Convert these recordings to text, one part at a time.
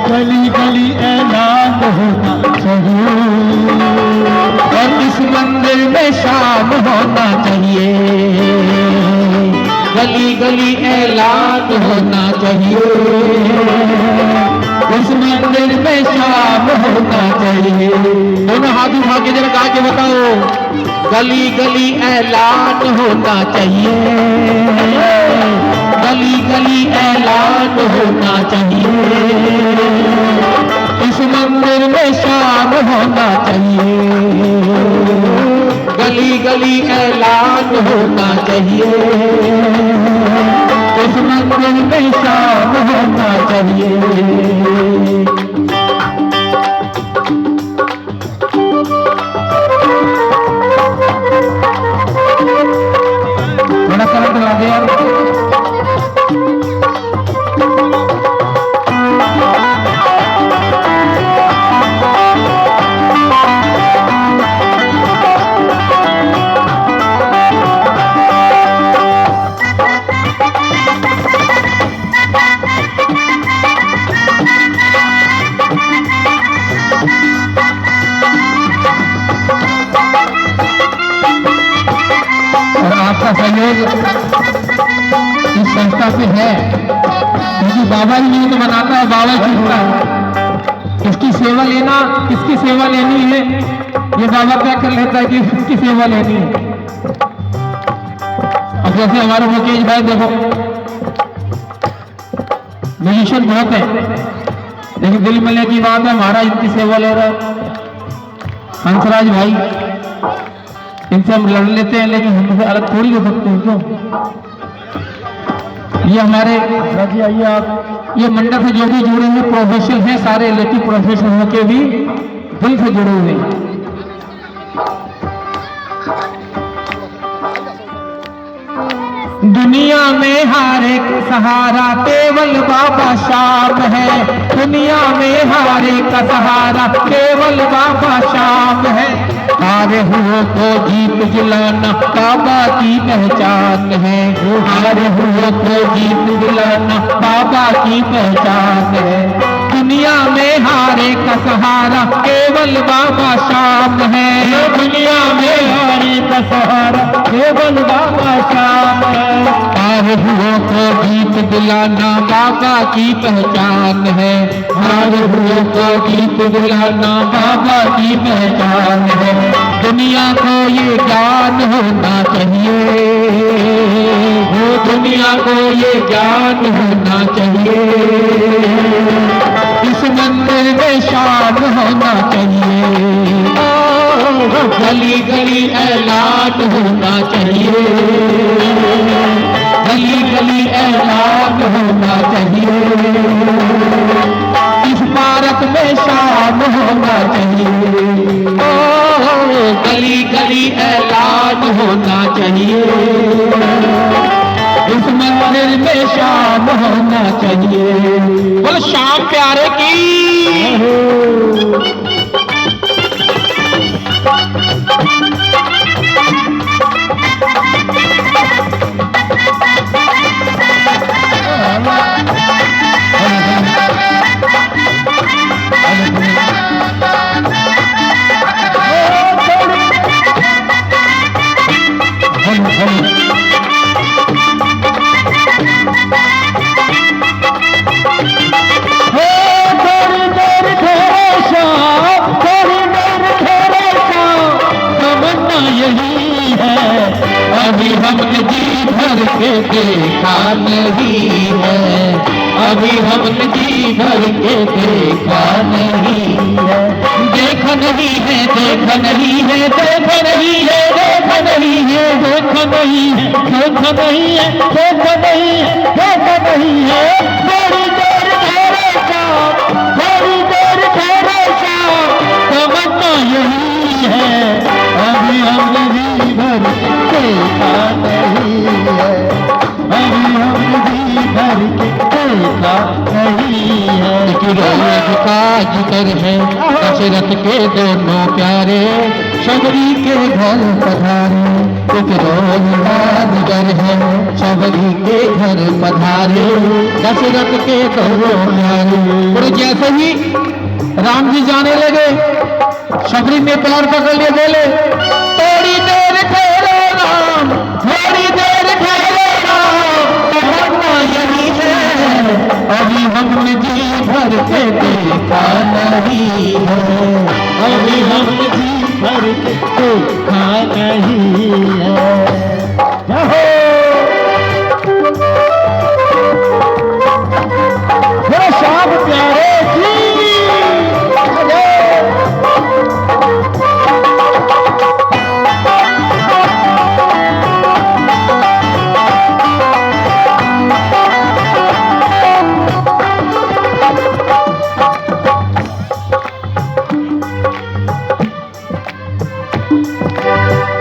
गली गली ऐलान होना चाहिए, और इस मंदिर में शाम होना चाहिए, गली गली ऐलान होना चाहिए, इस मंदिर में शाम होना चाहिए। दोनों हाथ उठा के जरा गा के बताओ, गली गली ऐलान होना चाहिए, गली गली ऐलान होना चाहिए, इस मंदिर में शाम होना चाहिए, गली गली ऐलान होना चाहिए, इस मंदिर में शाम होना चाहिए। बड़ा करंट लगे यार। आपका सहयोग इस संस्था से है, क्योंकि बाबा ही नहीं तो बनाता है, बाबा सीखता है। इसकी सेवा लेना, किसकी सेवा लेनी है, ये बाबा तय कर लेता है कि किसकी सेवा लेनी है। अब जैसे हमारे मुकेश भाई देखो, म्यूजिशियन बहुत है, लेकिन दिल मिलने की बात है, हमारा इनकी सेवा ले रहा है। हंसराज भाई, इनसे हम लड़ लेते हैं, लेकिन हमसे अलग थोड़ी हो सकते हैं। क्यों? ये हमारे जी आइए आप। ये मंडप से जो भी जुड़े हुए प्रोफेशनल हैं, सारे इलेक्टिव प्रोफेशनल होके भी दिल से जुड़े हुए हैं। दुनिया में हर एक सहारा केवल बाबा शाम है, दुनिया में हर एक सहारा केवल बाबा शाम है, हारे हुओं को जीत दिलाना बाबा की पहचान है, हारे हुओं को जीत दिलाना बाबा की पहचान है। दुनिया में हारे का सहारा केवल बाबा शाम है, दुनिया में हारे का सहारा केवल बाबा शाम है, हारे हुओं को जीत दिलाना बाबा की पहचान है, हारे हुओं को जीत दिलाना बाबा की पहचान है। दुनिया को ये ज्ञान होना चाहिए, हो दुनिया को ये ज्ञान होना चाहिए, इस मंदिर में शाम होना चाहिए, गली गली ऐलान होना चाहिए, गली गली ऐलान होना चाहिए, इस पार्क में शाम होना चाहिए, गली गली ऐलान होना चाहिए, इस मंदिर में शाम होना चाहिए। बोल शाम प्यारे की। अभी हमने जी भर के देखा नहीं है, अभी हमने जी भर के देखा नहीं है, देखा नहीं है, देखा नहीं है, देखा नहीं है, देखा नहीं है, देखा नहीं है, देखा नहीं है, देखा नहीं है, देखा नहीं है, थोड़ी देर ठहरे शाम, थोड़ी देर ठहरे शाम, तमन्ना यही है, अभी हमने जी भर देखा नहीं है, अभी हमने जी भर के देखा नहीं है। रोज का जिक्र है दशरथ के दोनों प्यारे, शबरी के घर पधारे, एक रोज का जिक्र है शबरी के घर पधारे, दशरथ के दोनों प्यारे। और जैसे ही राम जी जाने लगे। शबरी ने पैर पकड़ लिए, बोले थोड़ी देर ठहरो राम, थोड़ी देर ठहरो राम, ठहरना यही है, अभी हमने जी भर के देखा नहीं है, अभी हम जी भर के देखा नहीं है। जहो मेरे श्याम प्यारे की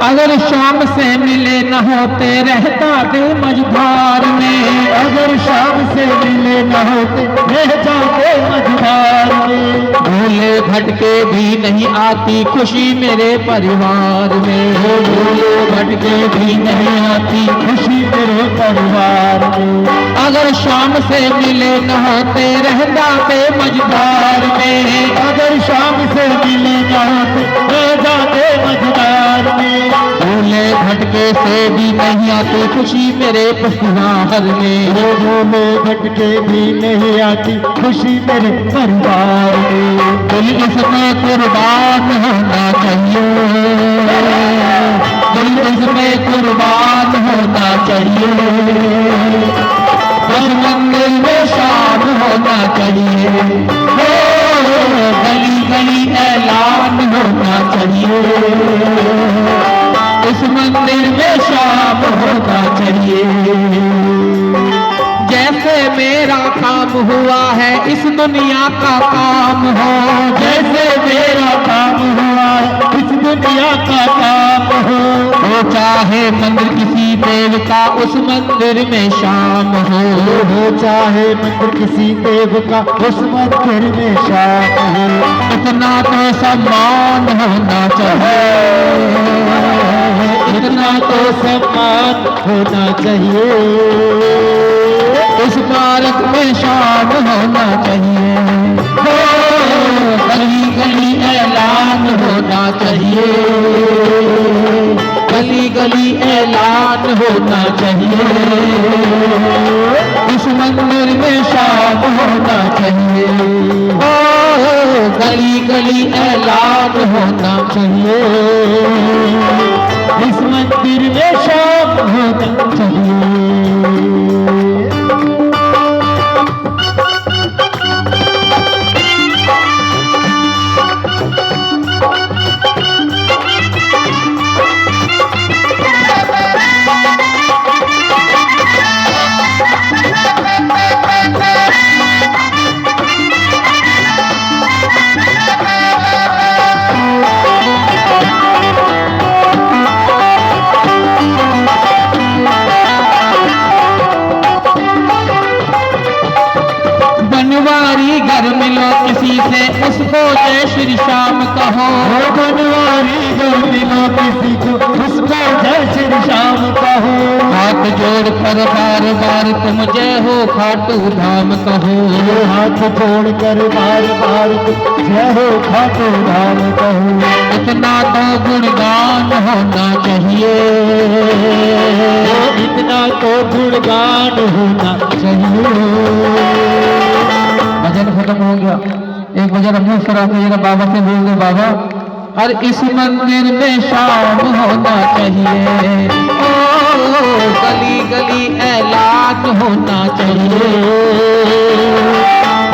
अगर शाम से मिले न होते रहता दिल मझधार में, अगर शाम से मिले न होते रह जाते मझधार में, भूले भटके भी नहीं आती खुशी मेरे परिवार में, भूले भटके भी नहीं आती खुशी तेरे परिवार में। अगर शाम से मिले न होते रहता बे मझधार में, अगर शाम से मिले न होते रह जाते मझधार में, भूले भटके से भी नहीं आती खुशी मेरे परिवार में, भूले भटके भी नहीं आती खुशी मेरे परिवार में। दिल इसमें कुर्बान होना चाहिए, दिल इसमें कुर्बान होना चाहिए, उस मंदिर में शाम होना चाहिए, हो गली गली ऐलान होना चाहिए, इस मंदिर में शाम होना चाहिए। जैसे मेरा काम हुआ है इस दुनिया का काम हो, जैसे मेरा काम हुआ है इस दुनिया का काम हो, चाहे मंदिर किसी देव का उस मंदिर में शाम हो, चाहे मंदिर किसी देव का उस मंदिर में शाम हो, इतना तो सम्मान होना चाहिए, इतना तो सम्मान होना चाहिए, इस पार्क में शाम होना चाहिए, हो गली गली ऐलान होना चाहिए, गली गली ऐलान होना चाहिए, इस मंदिर में शाम होना चाहिए, हो गली गली ऐलान होना चाहिए, इस मंदिर में शाम होना चाहिए। बनवारी घर मिलो किसी से उसको जय श्री श्याम कहो, बनवारी घर मिलो किसी को उसको जय श्री श्याम कहो, हाथ जोड़ कर बार बार तुम जय हो खाटू धाम कहो, हाथ जोड़ कर बार बार जय हो खाटू धाम कहो, इतना तो गुणगान होना चाहिए, इतना तो गुणगान होना चाहिए। भजन खत्म हो गया, एक भजन हमने सुना जरा बाबा से बोल दो बाबा, और इस मंदिर में शाम होना चाहिए, ओ गली गली ऐलान होना चाहिए,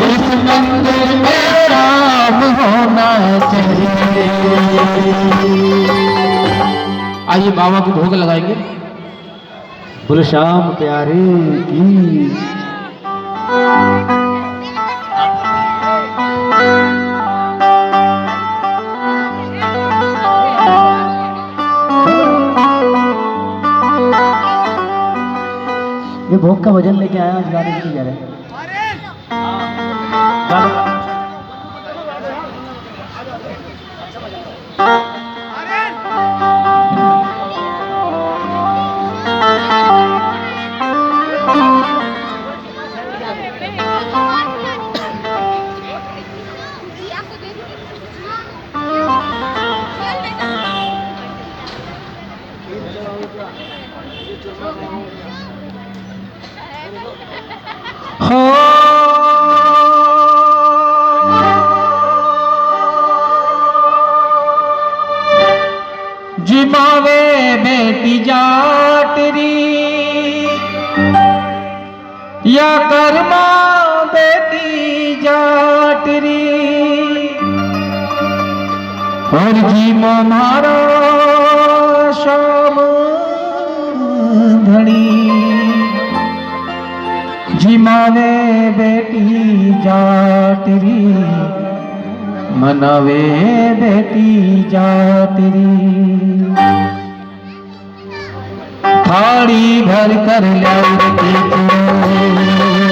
इस मंदिर में शाम होना चाहिए। आइए बाबा को भोग लगाएंगे। बोले श्याम प्यारे की। ये भोग का वजन लेके आया, आज गाने की जा रहे हैं। तेरी और जी मारा शाम धनी जी मावे बेटी जा तेरी मनावे बेटी जा तेरी थाली भर कर ल्याऊ रे